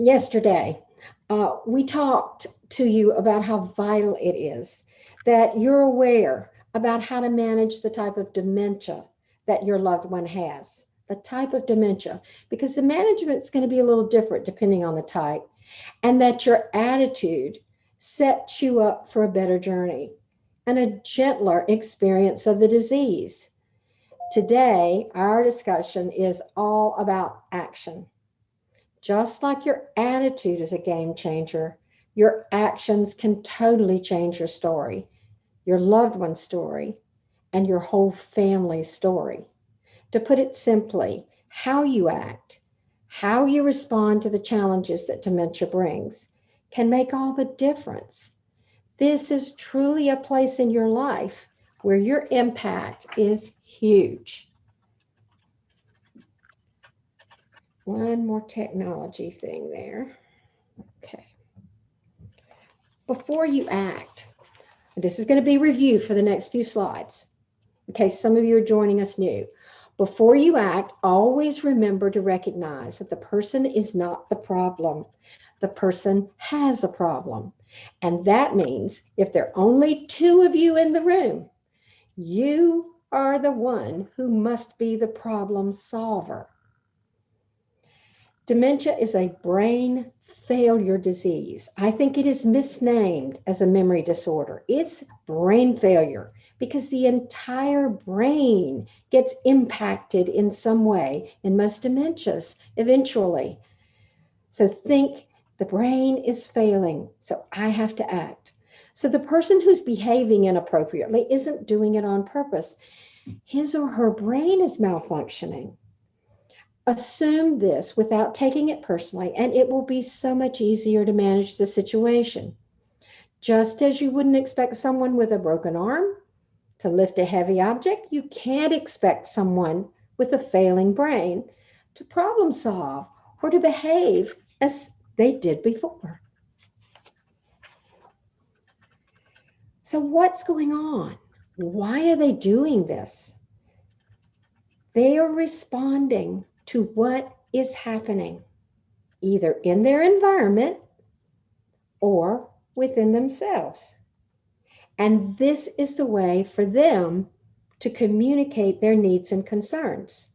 yesterday, we talked to you about how vital it is that you're aware about how to manage the type of dementia that your loved one has, the type of dementia, because the management is going to be a little different depending on the type, and that your attitude sets you up for a better journey and a gentler experience of the disease. Today, our discussion is all about action. Just like your attitude is a game changer, your actions can totally change your story, your loved one's story, and your whole family's story. To put it simply, how you act, how you respond to the challenges that dementia brings can make all the difference. This is truly a place in your life where your impact is huge. One more technology thing there. Okay. Before you act, this is going to be review for the next few slides. In case some of you are joining us new. Before you act, always remember to recognize that the person is not the problem. The person has a problem. And that means if there are only two of you in the room, you are the one who must be the problem solver. Dementia is a brain failure disease. I think it is misnamed as a memory disorder. It's brain failure because the entire brain gets impacted in some way in most dementias eventually. So think the brain is failing, so I have to act. So the person who's behaving inappropriately isn't doing it on purpose. His or her brain is malfunctioning. Assume this without taking it personally, and it will be so much easier to manage the situation. Just as you wouldn't expect someone with a broken arm to lift a heavy object, you can't expect someone with a failing brain to problem solve or to behave as they did before. So what's going on? Why are they doing this? They are responding to what is happening, either in their environment or within themselves. And this is the way for them to communicate their needs and concerns.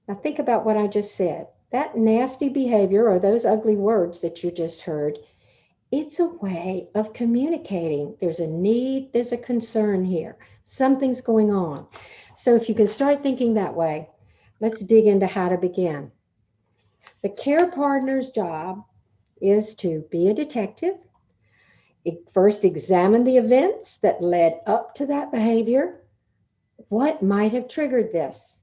Now think about what I just said. That nasty behavior or those ugly words that you just heard, it's a way of communicating. There's a need, there's a concern here. Something's going on. So if you can start thinking that way, let's dig into how to begin. The care partner's job is to be a detective. First, examine the events that led up to that behavior. What might have triggered this?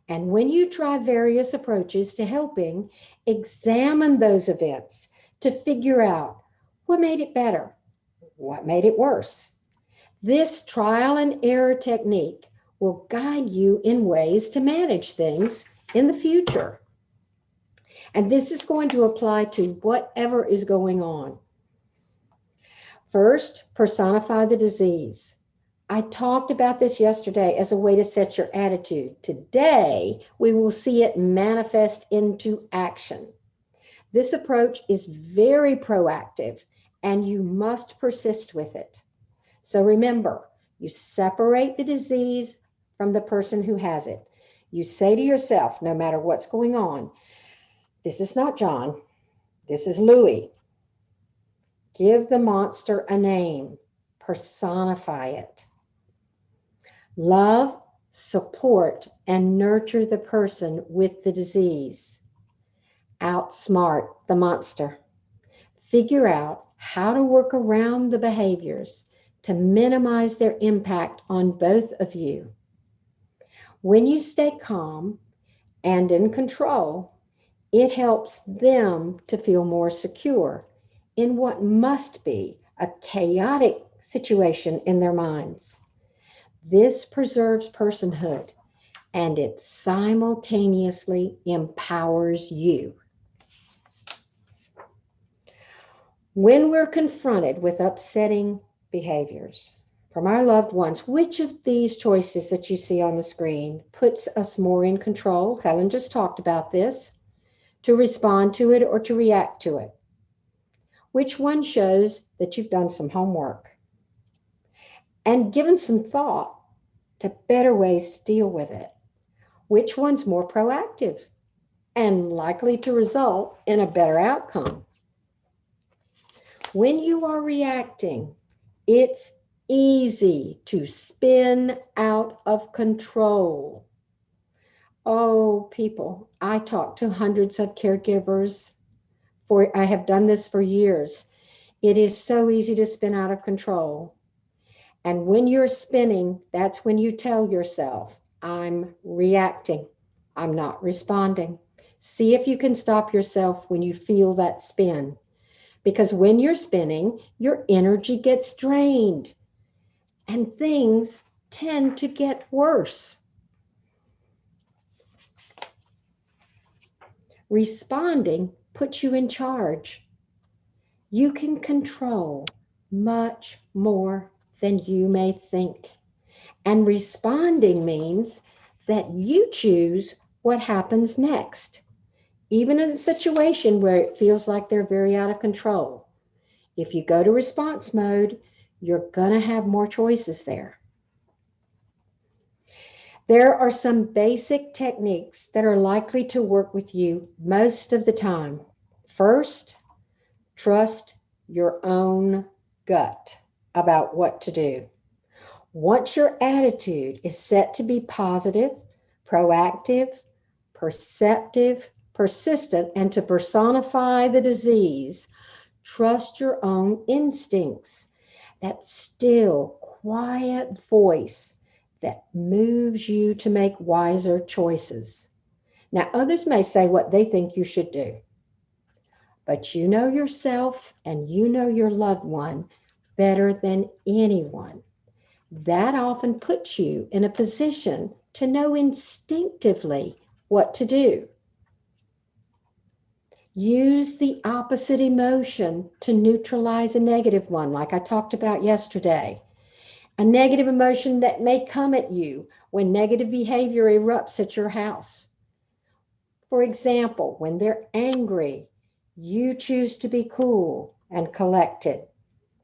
And when you try various approaches to helping, examine those events to figure out what made it better, what made it worse. This trial and error technique will guide you in ways to manage things in the future. And this is going to apply to whatever is going on. First, personify the disease. I talked about this yesterday as a way to set your attitude. Today, we will see it manifest into action. This approach is very proactive, and you must persist with it. So remember, you separate the disease from the person who has it. You say to yourself, no matter what's going on, this is not John, this is Louie. Give the monster a name, personify it. Love, support, and nurture the person with the disease. Outsmart the monster. Figure out how to work around the behaviors to minimize their impact on both of you. When you stay calm and in control, it helps them to feel more secure in what must be a chaotic situation in their minds. This preserves personhood, and it simultaneously empowers you. When we're confronted with upsetting behaviors from our loved ones, which of these choices that you see on the screen puts us more in control? Helen just talked about this. to respond to it or to react to it? Which one shows that you've done some homework and given some thought to better ways to deal with it? Which one's more proactive and likely to result in a better outcome? When you are reacting, it's easy to spin out of control. Oh, people, I talk to hundreds of caregivers. I have done this for years. It is so easy to spin out of control. And when you're spinning, that's when you tell yourself, I'm reacting. I'm not responding. See if you can stop yourself when you feel that spin. Because when you're spinning, your energy gets drained and things tend to get worse. Responding puts you in charge. You can control much more than you may think. And responding means that you choose what happens next, even in a situation where it feels like they're very out of control. If you go to response mode, you're going to have more choices there. There are some basic techniques that are likely to work with you most of the time. First, trust your own gut about what to do. Once your attitude is set to be positive, proactive, perceptive, persistent, and to personify the disease, trust your own instincts. That still, quiet voice that moves you to make wiser choices. Now, others may say what they think you should do, but you know yourself and you know your loved one better than anyone. That often puts you in a position to know instinctively what to do. Use the opposite emotion to neutralize a negative one, like I talked about yesterday. A negative emotion that may come at you when negative behavior erupts at your house. For example, when they're angry, you choose to be cool and collected.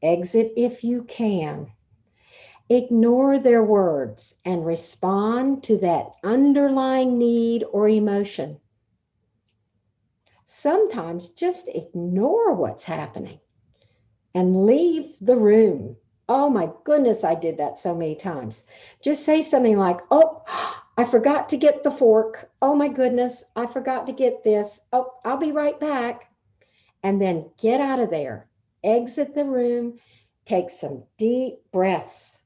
Exit if you can. Ignore their words and respond to that underlying need or emotion. Sometimes just ignore what's happening and leave the room. Oh my goodness, I did that so many times. Just say something like, oh, I forgot to get the fork. Oh my goodness, I forgot to get this. Oh, I'll be right back. And then get out of there. Exit the room. Take some deep breaths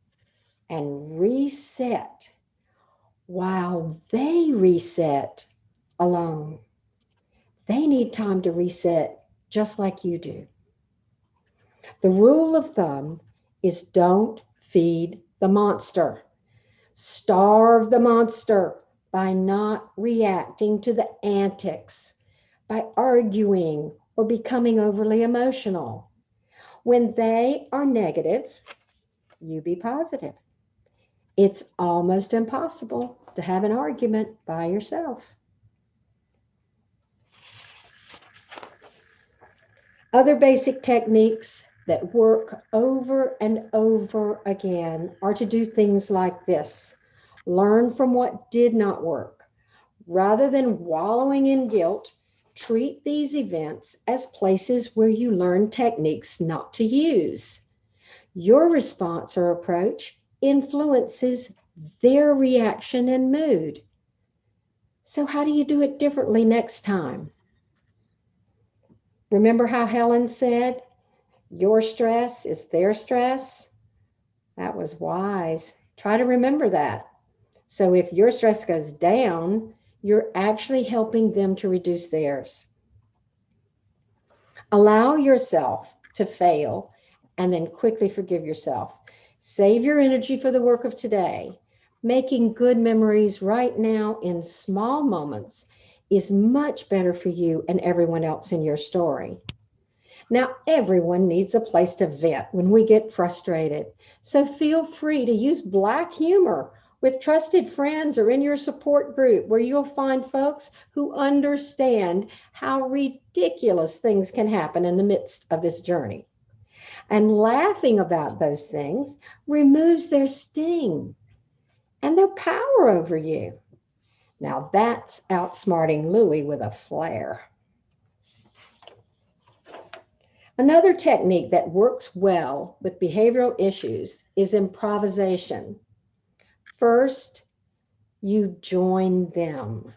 and reset while they reset alone. They need time to reset just like you do. The rule of thumb is don't feed the monster. Starve the monster by not reacting to the antics, by arguing or becoming overly emotional. When they are negative, you be positive. It's almost impossible to have an argument by yourself. Other basic techniques that work over and over again are to do things like this. Learn from what did not work. Rather than wallowing in guilt, treat these events as places where you learn techniques not to use. Your response or approach influences their reaction and mood. So how do you do it differently next time? Remember how Helen said, your stress is their stress? That was wise. Try to remember that. So if your stress goes down, you're actually helping them to reduce theirs. Allow yourself to fail and then quickly forgive yourself. Save your energy for the work of today. Making good memories right now in small moments is much better for you and everyone else in your story. Now, everyone needs a place to vent when we get frustrated. So feel free to use black humor with trusted friends or in your support group where you'll find folks who understand how ridiculous things can happen in the midst of this journey. And laughing about those things removes their sting and their power over you. Now that's outsmarting Louie with a flair. Another technique that works well with behavioral issues is improvisation. First, you join them.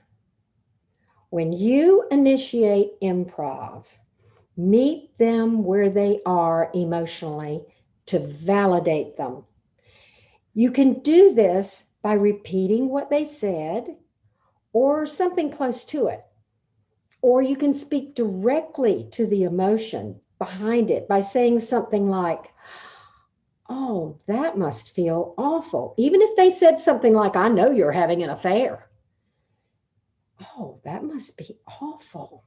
When you initiate improv, meet them where they are emotionally to validate them. You can do this by repeating what they said or something close to it. Or you can speak directly to the emotion behind it by saying something like, oh, that must feel awful. Even if they said something like, I know you're having an affair. Oh, that must be awful.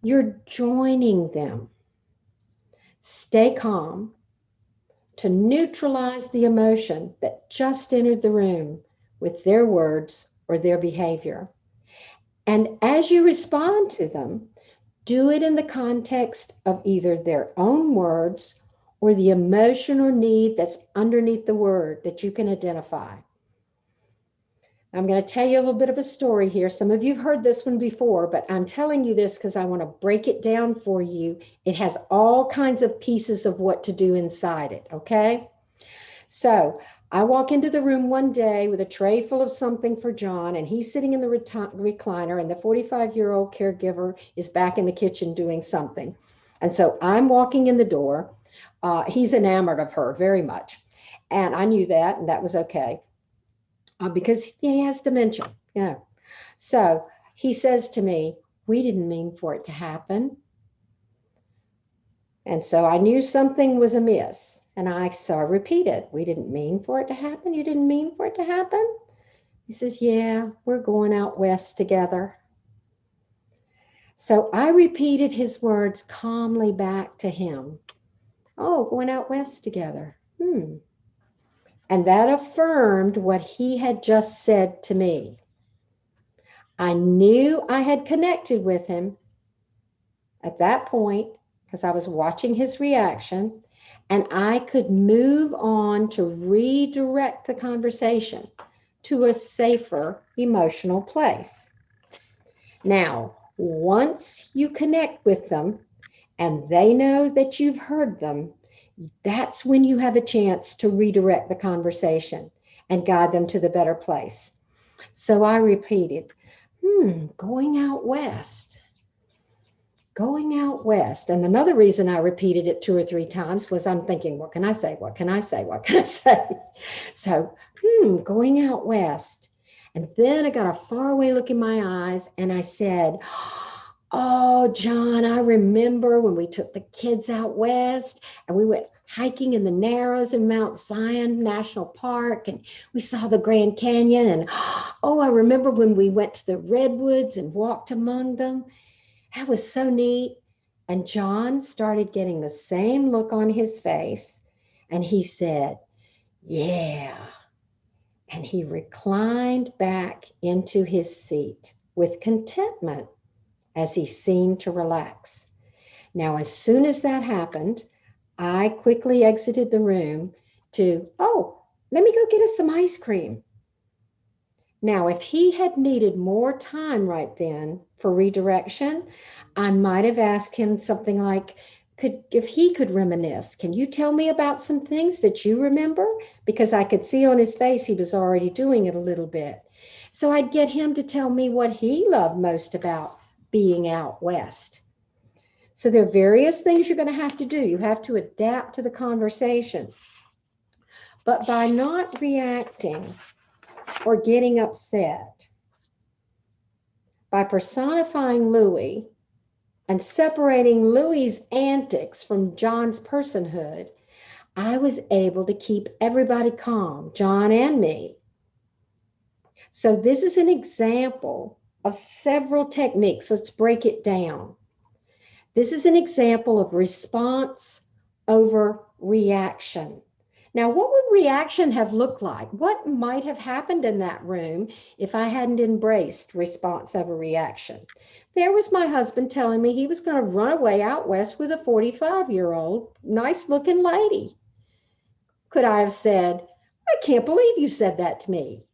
You're joining them. Stay calm to neutralize the emotion that just entered the room with their words or their behavior. And as you respond to them, do it in the context of either their own words or the emotion or need that's underneath the word that you can identify. I'm going to tell you a little bit of a story here. Some of you have heard this one before, but I'm telling you this because I want to break it down for you. It has all kinds of pieces of what to do inside it, okay? So I walk into the room one day with a tray full of something for John, and he's sitting in the recliner, and the 45-year-old caregiver is back in the kitchen doing something. And so I'm walking in the door. He's enamored of her very much. And I knew that, and that was okay. Because he has dementia, So he says to me, we didn't mean for it to happen. And so I knew something was amiss. And I repeated, we didn't mean for it to happen. You didn't mean for it to happen? He says, yeah, we're going out west together. So I repeated his words calmly back to him. Oh, going out west together. And that affirmed what he had just said to me. I knew I had connected with him at that point because I was watching his reaction, and I could move on to redirect the conversation to a safer emotional place. Now, once you connect with them and they know that you've heard them, that's when you have a chance to redirect the conversation and guide them to the better place. So I repeated, going out west. Going out west. And another reason I repeated it 2 or 3 times was I'm thinking, what can I say? What can I say? What can I say? So, going out west. And then I got a faraway look in my eyes and I said, oh, John, I remember when we took the kids out west and we went hiking in the Narrows in Mount Zion National Park, and we saw the Grand Canyon. And oh, I remember when we went to the redwoods and walked among them. That was so neat. And John started getting the same look on his face, and he said, yeah. And he reclined back into his seat with contentment as he seemed to relax. Now, as soon as that happened, I quickly exited the room to, let me go get us some ice cream. Now, if he had needed more time right then for redirection, I might have asked him something like, if he could reminisce, can you tell me about some things that you remember? Because I could see on his face he was already doing it a little bit. So I'd get him to tell me what he loved most about being out west. So there are various things you're going to have to do. You have to adapt to the conversation. But by not reacting or getting upset, by personifying Louie and separating Louie's antics from John's personhood, I was able to keep everybody calm, John and me. So this is an example of several techniques. Let's break it down. This is an example of response over reaction. Now, what would reaction have looked like? What might have happened in that room if I hadn't embraced response over reaction? There was my husband telling me he was going to run away out west with a 45-year-old, nice looking lady. Could I have said, I can't believe you said that to me?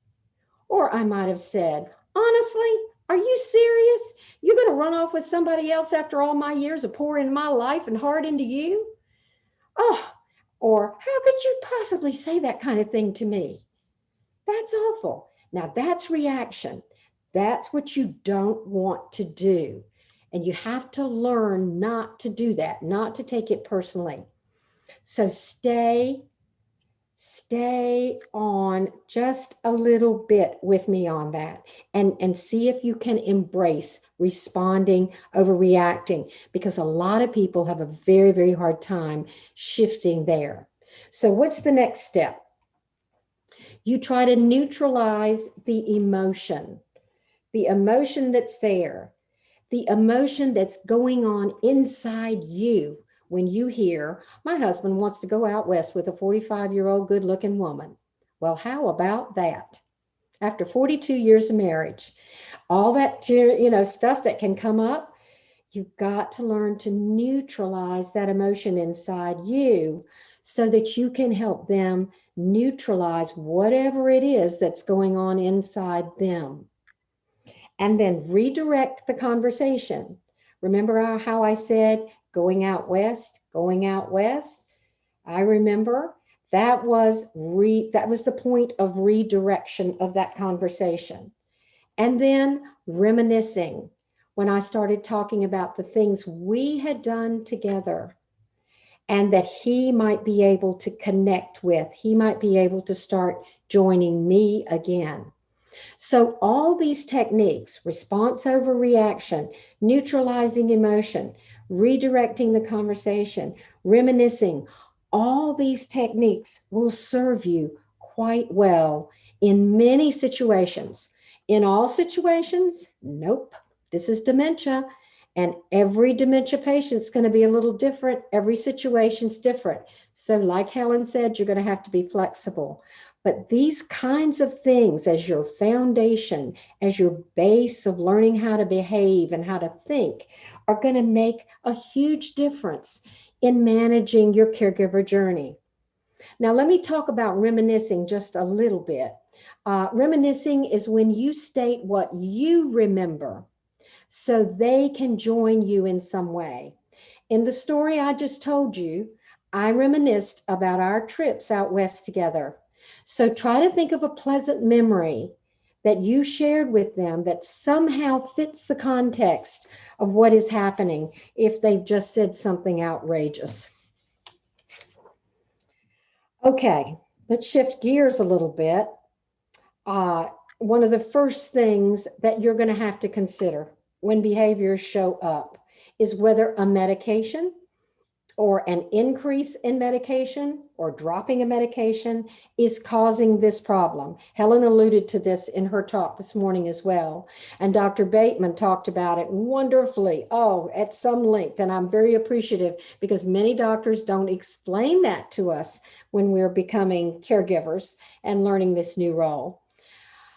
Or I might have said, honestly, are you serious? You're going to run off with somebody else after all my years of pouring my life and heart into you? Oh, or how could you possibly say that kind of thing to me? That's awful. Now that's reaction. That's what you don't want to do. And you have to learn not to do that, not to take it personally. So stay on just a little bit with me on that, and see if you can embrace responding over reacting, because a lot of people have a very, very hard time shifting there. So what's the next step? You try to neutralize the emotion that's there, the emotion that's going on inside you when you hear, my husband wants to go out west with a 45-year-old good looking woman. Well, how about that? After 42 years of marriage, all that, stuff that can come up, you've got to learn to neutralize that emotion inside you so that you can help them neutralize whatever it is that's going on inside them, and then redirect the conversation. Remember how I said going out west, going out west? I remember that was the point of redirection of that conversation. And then reminiscing, when I started talking about the things we had done together and that he might be able to connect with, he might be able to start joining me again. So all these techniques, response over reaction, neutralizing emotion, redirecting the conversation, reminiscing, all these techniques will serve you quite well in many situations. In all situations, nope. This is dementia, and every dementia patient is going to be a little different. Every situation's different. So like Helen said, you're going to have to be flexible. But these kinds of things as your foundation, as your base of learning how to behave and how to think, are going to make a huge difference in managing your caregiver journey. Now, let me talk about reminiscing just a little bit. Reminiscing is when you state what you remember so they can join you in some way. In the story I just told you, I reminisced about our trips out west together. So try to think of a pleasant memory that you shared with them that somehow fits the context of what is happening if they've just said something outrageous. Okay, let's shift gears a little bit. One of the first things that you're going to have to consider when behaviors show up is whether a medication or an increase in medication or dropping a medication is causing this problem. Helen alluded to this in her talk this morning as well. And Dr. Bateman talked about it wonderfully, at some length. And I'm very appreciative because many doctors don't explain that to us when we're becoming caregivers and learning this new role.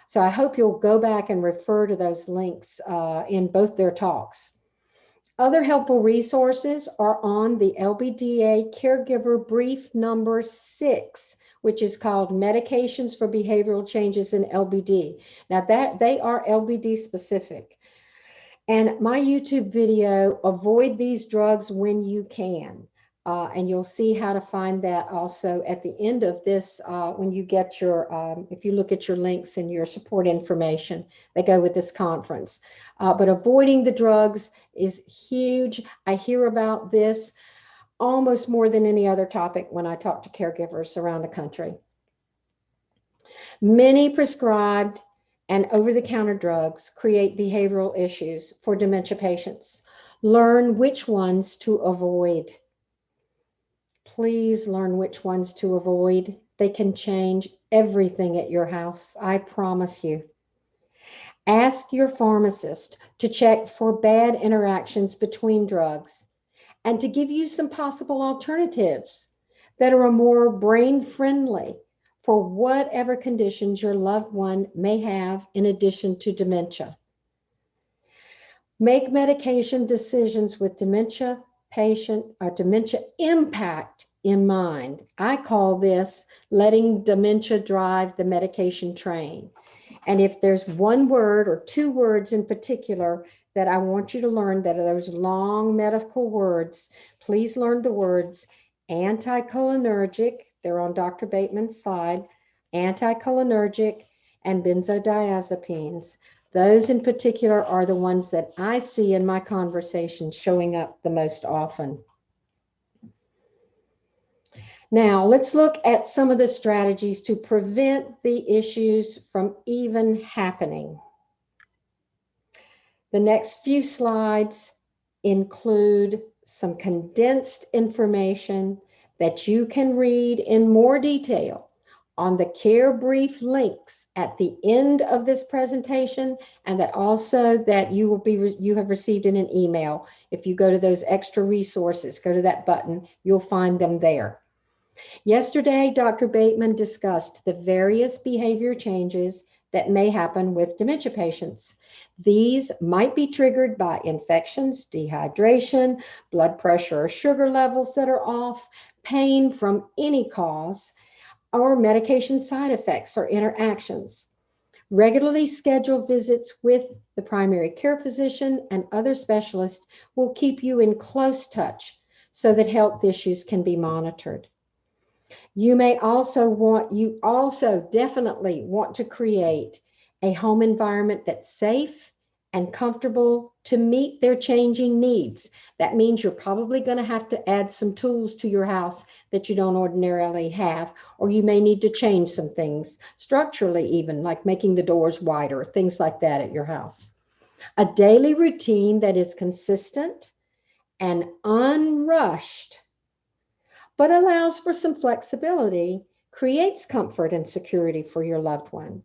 So I hope you'll go back and refer to those links in both their talks. Other helpful resources are on the LBDA Caregiver Brief number 6, which is called Medications for Behavioral Changes in LBD. Now that they are LBD specific. And my YouTube video, Avoid These Drugs When You Can. And you'll see how to find that also at the end of this when you get your, if you look at your links and your support information that go with this conference. But avoiding the drugs is huge. I hear about this almost more than any other topic when I talk to caregivers around the country. Many prescribed and over-the-counter drugs create behavioral issues for dementia patients. Learn which ones to avoid. Please learn which ones to avoid. They can change everything at your house, I promise you. Ask your pharmacist to check for bad interactions between drugs and to give you some possible alternatives that are more brain friendly for whatever conditions your loved one may have in addition to dementia. Make medication decisions with dementia patient or dementia impact in mind. I call this letting dementia drive the medication train. And if there's one word or two words in particular that I want you to learn, that are those long medical words, please learn the words anticholinergic, they're on Dr. Bateman's slide, anticholinergic and benzodiazepines. Those in particular are the ones that I see in my conversations showing up the most often. Now, let's look at some of the strategies to prevent the issues from even happening. The next few slides include some condensed information that you can read in more detail on the care brief links at the end of this presentation, and that also that you have received in an email. If you go to those extra resources, go to that button, you'll find them there. Yesterday, Dr. Bateman discussed the various behavior changes that may happen with dementia patients. These might be triggered by infections, dehydration, blood pressure or sugar levels that are off, pain from any cause, or medication side effects or interactions. Regularly scheduled visits with the primary care physician and other specialists will keep you in close touch so that health issues can be monitored. You also definitely want to create a home environment that's safe and comfortable to meet their changing needs. That means you're probably going to have to add some tools to your house that you don't ordinarily have, or you may need to change some things structurally, even like making the doors wider, things like that at your house. A daily routine that is consistent and unrushed but allows for some flexibility, creates comfort and security for your loved one.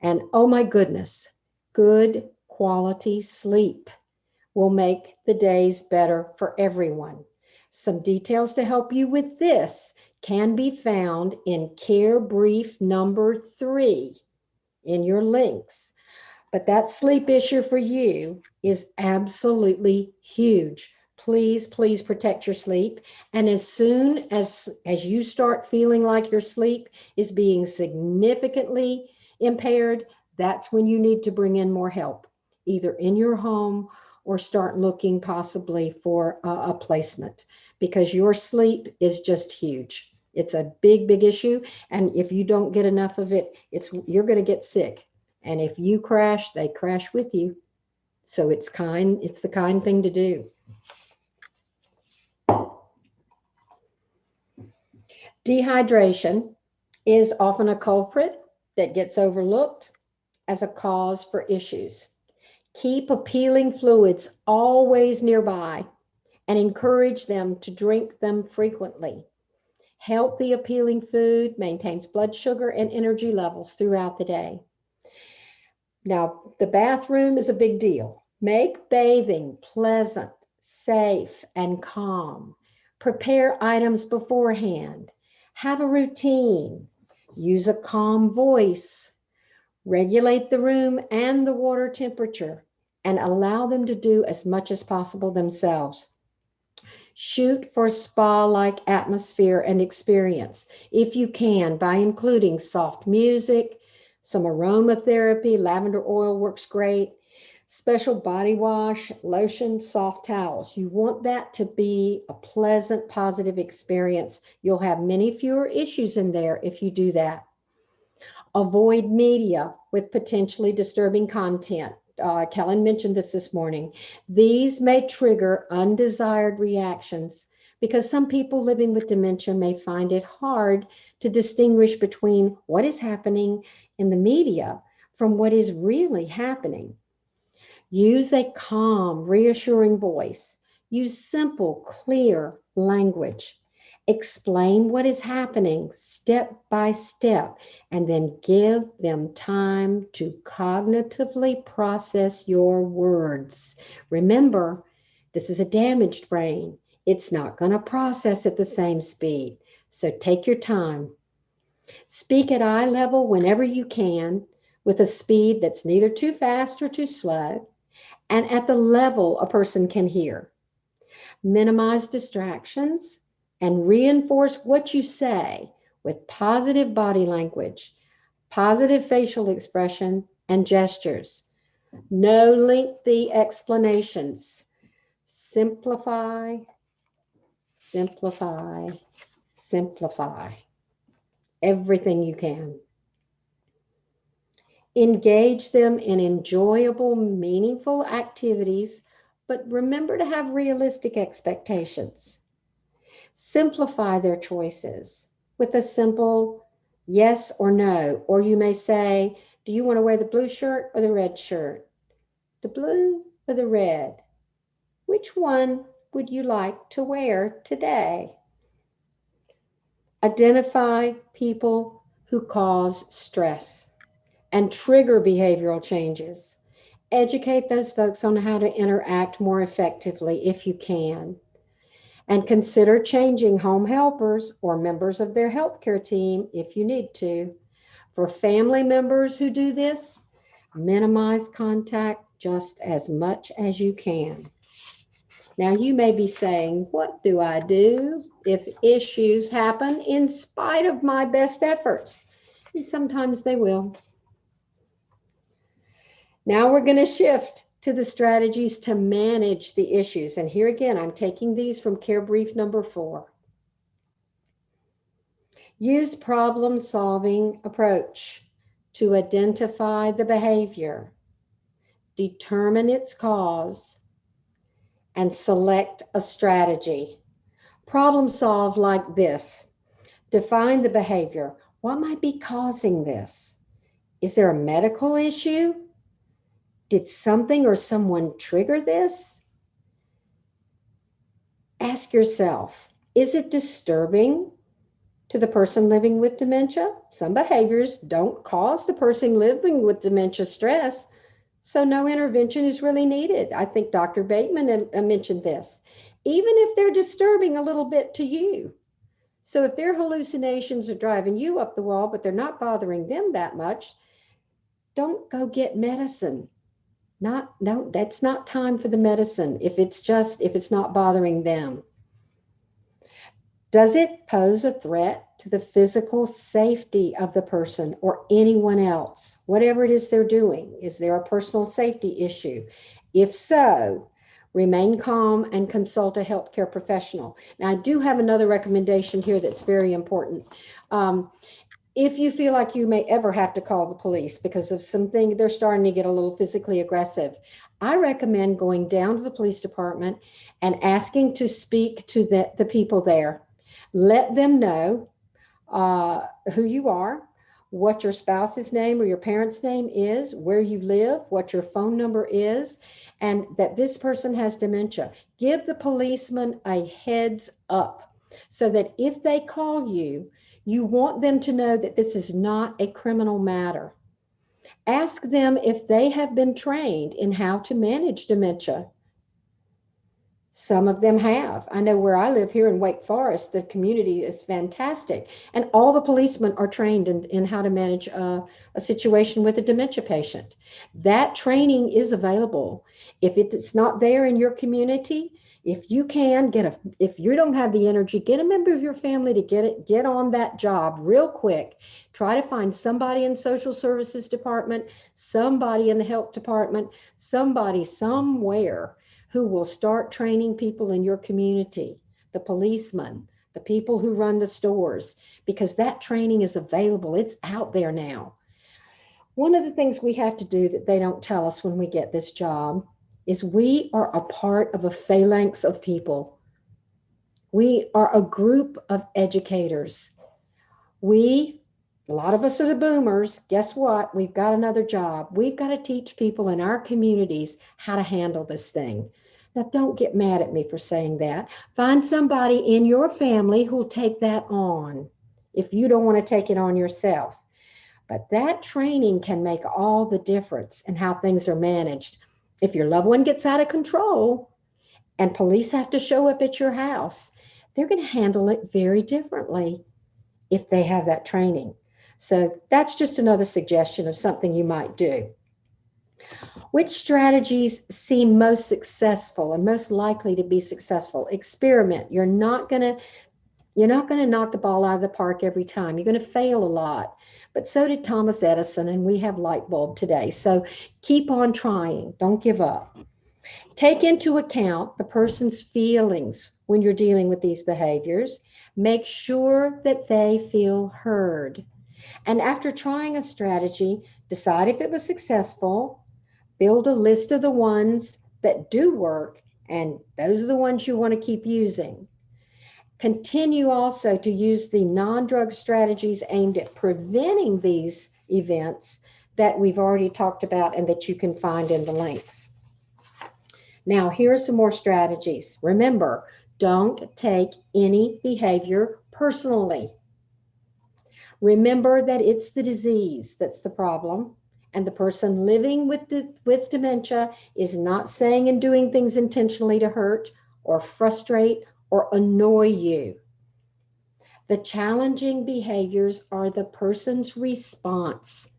And oh my goodness, good quality sleep will make the days better for everyone. Some details to help you with this can be found in Care Brief number 3 in your links. But that sleep issue for you is absolutely huge. Please, please protect your sleep. And as soon as you start feeling like your sleep is being significantly impaired, that's when you need to bring in more help, either in your home or start looking possibly for a placement, because your sleep is just huge. It's a big, big issue. And if you don't get enough of it, you're going to get sick. And if you crash, they crash with you. So it's the kind thing to do. Dehydration is often a culprit that gets overlooked as a cause for issues. Keep appealing fluids always nearby and encourage them to drink them frequently. Healthy appealing food maintains blood sugar and energy levels throughout the day. Now, the bathroom is a big deal. Make bathing pleasant, safe, and calm. Prepare items beforehand. Have a routine. Use a calm voice. Regulate the room and the water temperature, and allow them to do as much as possible themselves. Shoot for spa-like atmosphere and experience, if you can, by including soft music, some aromatherapy. Lavender oil works great. Special body wash, lotion, soft towels. You want that to be a pleasant, positive experience. You'll have many fewer issues in there if you do that. Avoid media with potentially disturbing content. Kellen mentioned this morning. These may trigger undesired reactions because some people living with dementia may find it hard to distinguish between what is happening in the media from what is really happening. Use a calm, reassuring voice. Use simple, clear language. Explain what is happening step by step, and then give them time to cognitively process your words. Remember, this is a damaged brain. It's not going to process at the same speed. So take your time. Speak at eye level whenever you can, with a speed that's neither too fast or too slow, and at the level a person can hear. Minimize distractions and reinforce what you say with positive body language, positive facial expression, and gestures. No lengthy explanations. Simplify, simplify, simplify everything you can. Engage them in enjoyable, meaningful activities, but remember to have realistic expectations. Simplify their choices with a simple yes or no. Or you may say, do you want to wear the blue shirt or the red shirt? The blue or the red? Which one would you like to wear today? Identify people who cause stress and trigger behavioral changes. Educate those folks on how to interact more effectively if you can. And consider changing home helpers or members of their healthcare team if you need to. For family members who do this, minimize contact just as much as you can. Now, you may be saying, what do I do if issues happen in spite of my best efforts? And sometimes they will. Now we're going to shift to the strategies to manage the issues. And here again, I'm taking these from Care Brief number 4. Use problem-solving approach to identify the behavior, determine its cause, and select a strategy. Problem solve like this. Define the behavior. What might be causing this? Is there a medical issue? Did something or someone trigger this? Ask yourself, is it disturbing to the person living with dementia? Some behaviors don't cause the person living with dementia stress, so no intervention is really needed. I think Dr. Bateman mentioned this. Even if they're disturbing a little bit to you. So if their hallucinations are driving you up the wall, but they're not bothering them that much, don't go get medicine. No, that's not time for the medicine if it's not bothering them. Does it pose a threat to the physical safety of the person or anyone else? Whatever it is they're doing, is there a personal safety issue? If so, remain calm and consult a healthcare professional. Now, I do have another recommendation here that's very important. If you feel like you may ever have to call the police because of something, they're starting to get a little physically aggressive, I recommend going down to the police department and asking to speak to the people there. Let them know who you are, what your spouse's name or your parent's name is, where you live, what your phone number is, and that this person has dementia. Give the policeman a heads up so that if they call you, you want them to know that this is not a criminal matter. Ask them if they have been trained in how to manage dementia. Some of them have. I know where I live here in Wake Forest, the community is fantastic. And all the policemen are trained in how to manage a situation with a dementia patient. That training is available. If it's not there in your community, if you can if you don't have the energy, get a member of your family to get on that job real quick. Try to find somebody in the social services department, somebody in the health department, somebody somewhere who will start training people in your community, the policemen, the people who run the stores, because that training is available. It's out there now. One of the things we have to do that they don't tell us when we get this job is we are a part of a phalanx of people. We are a group of educators. A lot of us are the boomers. Guess what? We've got another job. We've got to teach people in our communities how to handle this thing. Now, don't get mad at me for saying that. Find somebody in your family who'll take that on if you don't want to take it on yourself. But that training can make all the difference in how things are managed. If your loved one gets out of control and police have to show up at your house, they're going to handle it very differently if they have that training. So that's just another suggestion of something you might do. Which strategies seem most successful and most likely to be successful? Experiment. You're not going to knock the ball out of the park every time. You're going to fail a lot. But so did Thomas Edison, and we have light bulb today. So keep on trying. Don't give up. Take into account the person's feelings when you're dealing with these behaviors. Make sure that they feel heard. And after trying a strategy, decide if it was successful. Build a list of the ones that do work, and those are the ones you want to keep using. Continue also to use the non-drug strategies aimed at preventing these events that we've already talked about and that you can find in the links. Now, here are some more strategies. Remember, don't take any behavior personally. Remember that it's the disease that's the problem, and the person living with dementia is not saying and doing things intentionally to hurt or frustrate or annoy you. The challenging behaviors are the person's response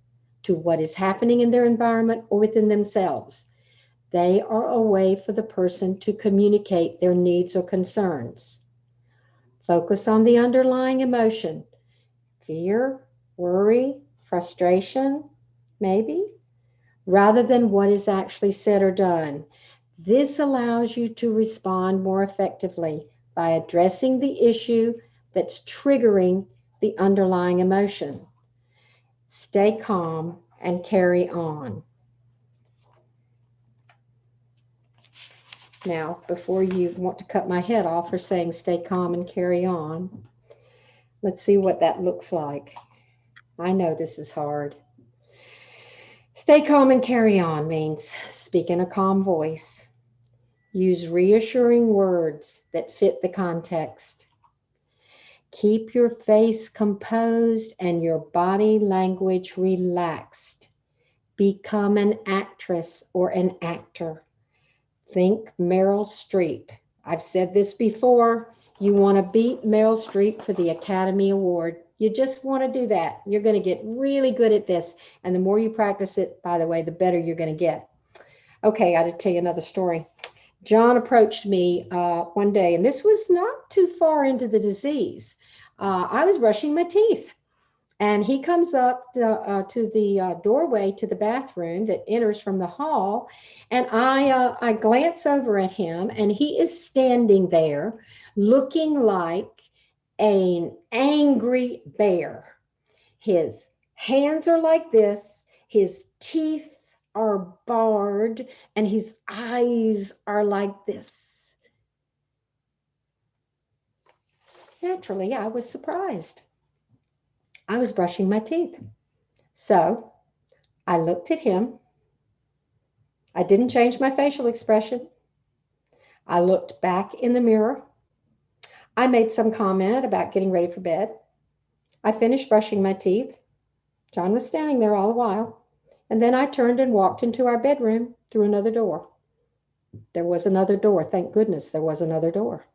to what is happening in their environment or within themselves. They are a way for the person to communicate their needs or concerns. Focus on the underlying emotion. Fear, worry, frustration, maybe, rather than what is actually said or done. This allows you to respond more effectively by addressing the issue that's triggering the underlying emotion. Stay calm and carry on. Now, before you want to cut my head off for saying stay calm and carry on, let's see what that looks like. I know this is hard. Stay calm and carry on means speak in a calm voice. Use reassuring words that fit the context. Keep your face composed and your body language relaxed. Become an actress or an actor. Think Meryl Streep. I've said this before. You want to beat Meryl Streep for the Academy Award. You just want to do that. You're going to get really good at this. And the more you practice it, by the way, the better you're going to get. Okay, I got to tell you another story. John approached me one day, and this was not too far into the disease. I was brushing my teeth, and he comes up to the doorway to the bathroom that enters from the hall, and I glance over at him, and he is standing there looking like an angry bear. His hands are like this, his teeth are barred, and his eyes are like this. Naturally, I was surprised. I was brushing my teeth. So I looked at him. I didn't change my facial expression. I looked back in the mirror. I made some comment about getting ready for bed. I finished brushing my teeth. John was standing there all the while. And then I turned and walked into our bedroom through another door. There was another door. Thank goodness there was another door.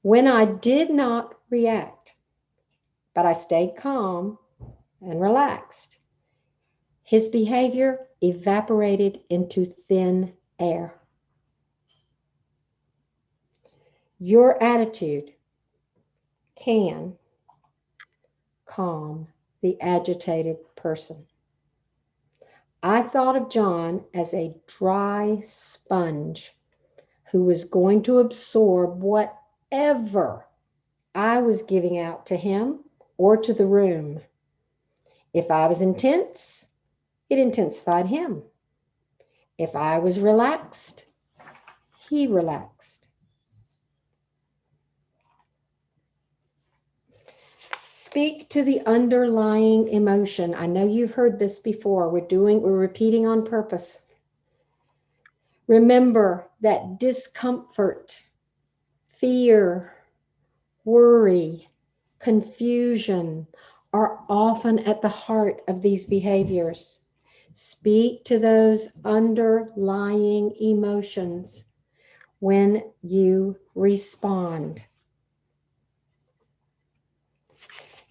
When I did not react, but I stayed calm and relaxed, his behavior evaporated into thin air. Your attitude can calm the agitated person. I thought of John as a dry sponge who was going to absorb whatever I was giving out to him or to the room. If I was intense, it intensified him. If I was relaxed, he relaxed. Speak to the underlying emotion. I know you've heard this before. We're repeating on purpose. Remember that discomfort, fear, worry, confusion are often at the heart of these behaviors. Speak to those underlying emotions when you respond.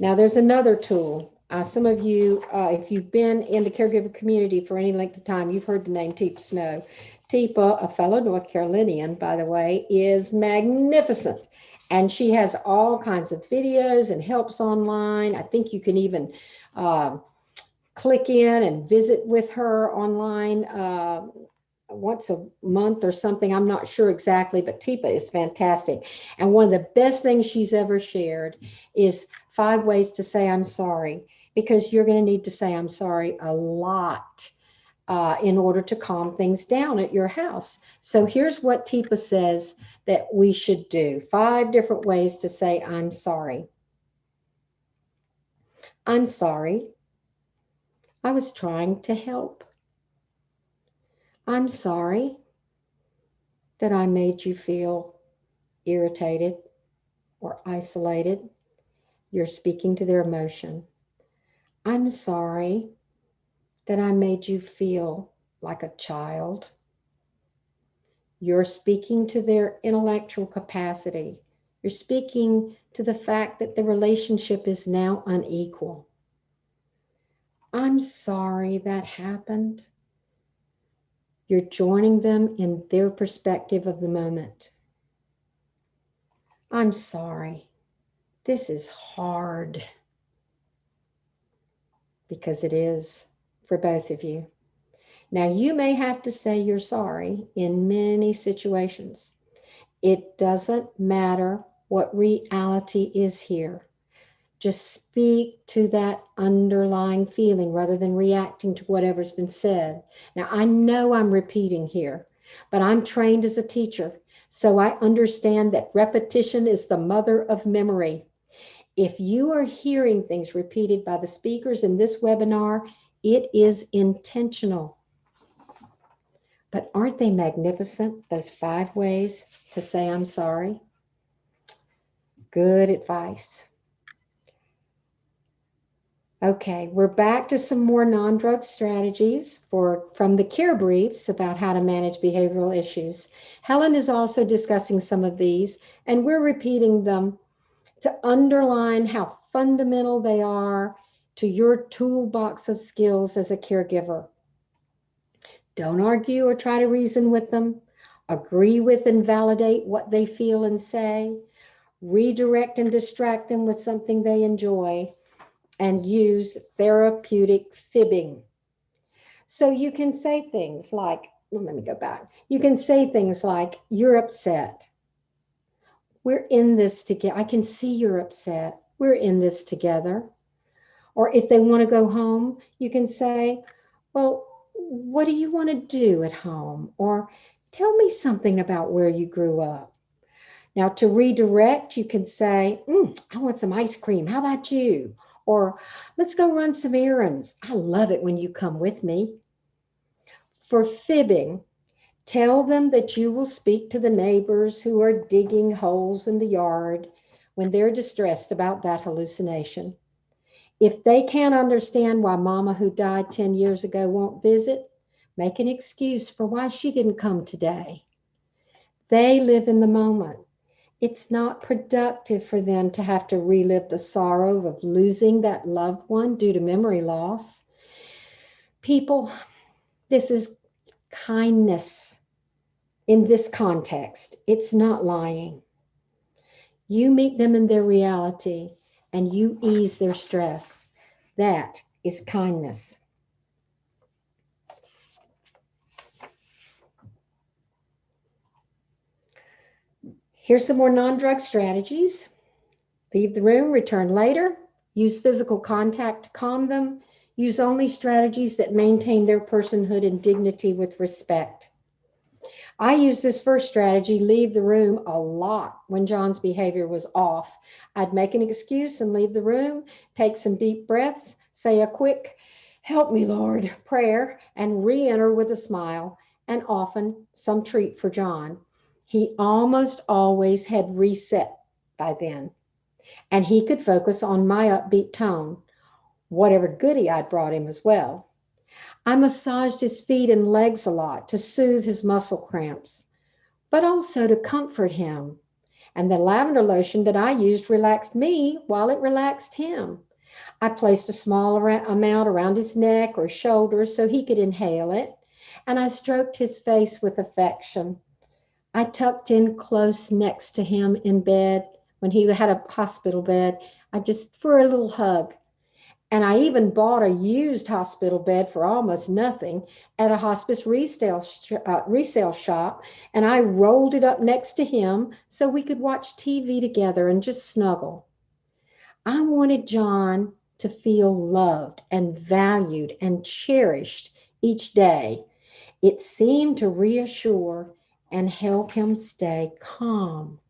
Now, there's another tool. Some of you, if you've been in the caregiver community for any length of time, you've heard the name Teepa Snow. Teepa, a fellow North Carolinian, by the way, is magnificent. And she has all kinds of videos and helps online. I think you can even click in and visit with her online once a month or something. I'm not sure exactly, but Teepa is fantastic. And one of the best things she's ever shared is 5 ways to say I'm sorry, because you're going to need to say I'm sorry a lot in order to calm things down at your house. So here's what Teepa says that we should do. 5 different ways to say I'm sorry. I'm sorry. I was trying to help. I'm sorry that I made you feel irritated or isolated. You're speaking to their emotion. I'm sorry that I made you feel like a child. You're speaking to their intellectual capacity. You're speaking to the fact that the relationship is now unequal. I'm sorry that happened. You're joining them in their perspective of the moment. I'm sorry. This is hard. Because it is for both of you. Now, you may have to say you're sorry in many situations. It doesn't matter what reality is here. Just speak to that underlying feeling rather than reacting to whatever's been said. Now, I know I'm repeating here, but I'm trained as a teacher, so I understand that repetition is the mother of memory. If you are hearing things repeated by the speakers in this webinar, it is intentional. But aren't they magnificent, those 5 ways to say I'm sorry? Good advice. Okay, we're back to some more non-drug strategies from the care briefs about how to manage behavioral issues. Helen is also discussing some of these, and we're repeating them to underline how fundamental they are to your toolbox of skills as a caregiver. Don't argue or try to reason with them. Agree with and validate what they feel and say. Redirect and distract them with something they enjoy. And use therapeutic fibbing. So you can say things like, well, let me go back. You can say things like, you're upset. We're in this together. I can see you're upset. We're in this together. Or if they want to go home, you can say, well, what do you want to do at home? Or tell me something about where you grew up. Now, to redirect, you can say, I want some ice cream. How about you? Or let's go run some errands. I love it when you come with me. For fibbing, tell them that you will speak to the neighbors who are digging holes in the yard when they're distressed about that hallucination. If they can't understand why Mama who died 10 years ago won't visit, make an excuse for why she didn't come today. They live in the moment. It's not productive for them to have to relive the sorrow of losing that loved one due to memory loss. People, this is kindness in this context. It's not lying. You meet them in their reality and you ease their stress. That is kindness. Here's some more non-drug strategies. Leave the room, return later. Use physical contact to calm them. Use only strategies that maintain their personhood and dignity with respect. I used this first strategy, leave the room, a lot when John's behavior was off. I'd make an excuse and leave the room, take some deep breaths, say a quick, help me, Lord, prayer, and re-enter with a smile, and often some treat for John. He almost always had reset by then, and he could focus on my upbeat tone, whatever goodie I'd brought him as well. I massaged his feet and legs a lot to soothe his muscle cramps, but also to comfort him. And the lavender lotion that I used relaxed me while it relaxed him. I placed a small amount around his neck or shoulders so he could inhale it, and I stroked his face with affection. I tucked in close next to him in bed when he had a hospital bed. I just for a little hug. And I even bought a used hospital bed for almost nothing at a hospice resale shop. And I rolled it up next to him so we could watch TV together and just snuggle. I wanted John to feel loved and valued and cherished each day. It seemed to reassure and help him stay calm.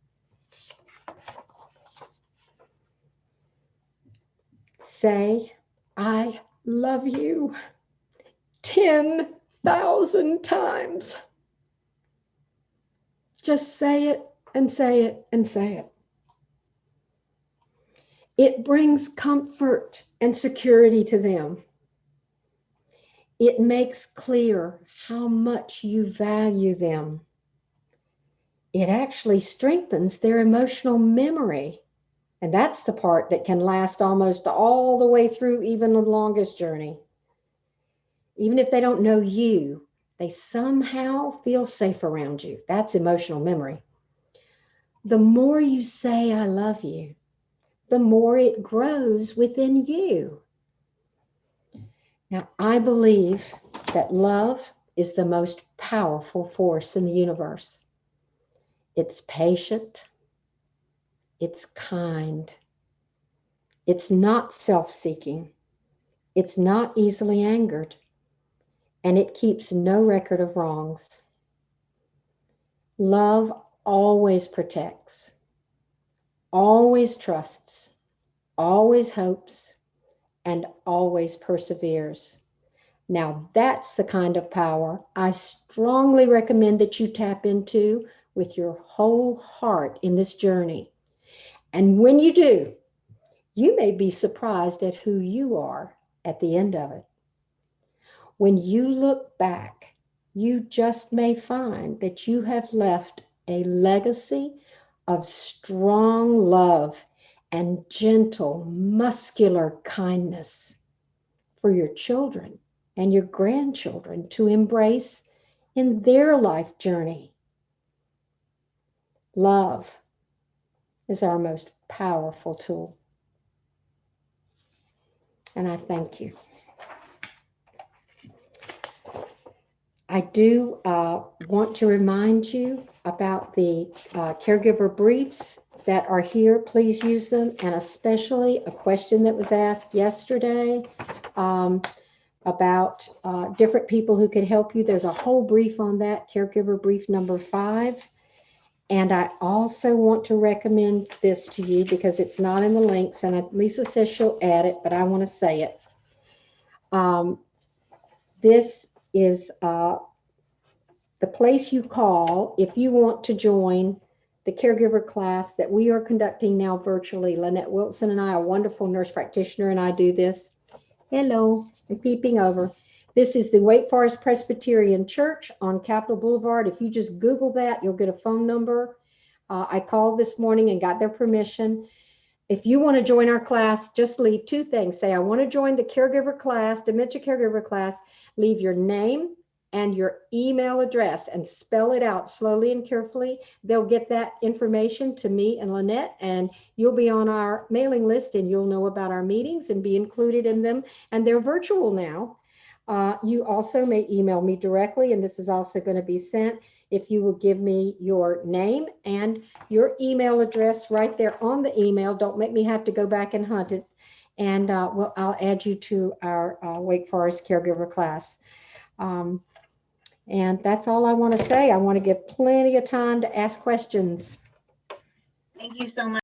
Say, I love you 10,000 times. Just say it and say it and say it. It brings comfort and security to them. It makes clear how much you value them. It actually strengthens their emotional memory. And that's the part that can last almost all the way through even the longest journey. Even if they don't know you, they somehow feel safe around you. That's emotional memory. The more you say, I love you, the more it grows within you. Now, I believe that love is the most powerful force in the universe. It's patient. It's kind. It's not self-seeking. It's not easily angered. And it keeps no record of wrongs. Love always protects, always trusts, always hopes, and always perseveres. Now, that's the kind of power I strongly recommend that you tap into with your whole heart in this journey. And when you do, you may be surprised at who you are at the end of it. When you look back, you just may find that you have left a legacy of strong love and gentle, muscular kindness for your children and your grandchildren to embrace in their life journey. Love is our most powerful tool. And I thank you. I do want to remind you about the caregiver briefs that are here. Please use them, and especially a question that was asked yesterday about different people who could help you. There's a whole brief on that, caregiver brief number 5. And I also want to recommend this to you because it's not in the links, and Lisa says she'll add it, but I want to say it. This is the place you call if you want to join the caregiver class that we are conducting now virtually. Lynette Wilson and I, a wonderful nurse practitioner, and I do this. Hello, I'm peeping over. This is the Wake Forest Presbyterian Church on Capitol Boulevard. If you just Google that, you'll get a phone number. I called this morning and got their permission. If you want to join our class, just leave 2 things. Say, I want to join the caregiver class, dementia caregiver class. Leave your name and your email address and spell it out slowly and carefully. They'll get that information to me and Lynette, and you'll be on our mailing list, and you'll know about our meetings and be included in them. And they're virtual now. You also may email me directly, and this is also going to be sent if you will give me your name and your email address right there on the email. Don't make me have to go back and hunt it. And I'll add you to our Wake Forest caregiver class. And that's all I want to say. I want to give plenty of time to ask questions. Thank you so much.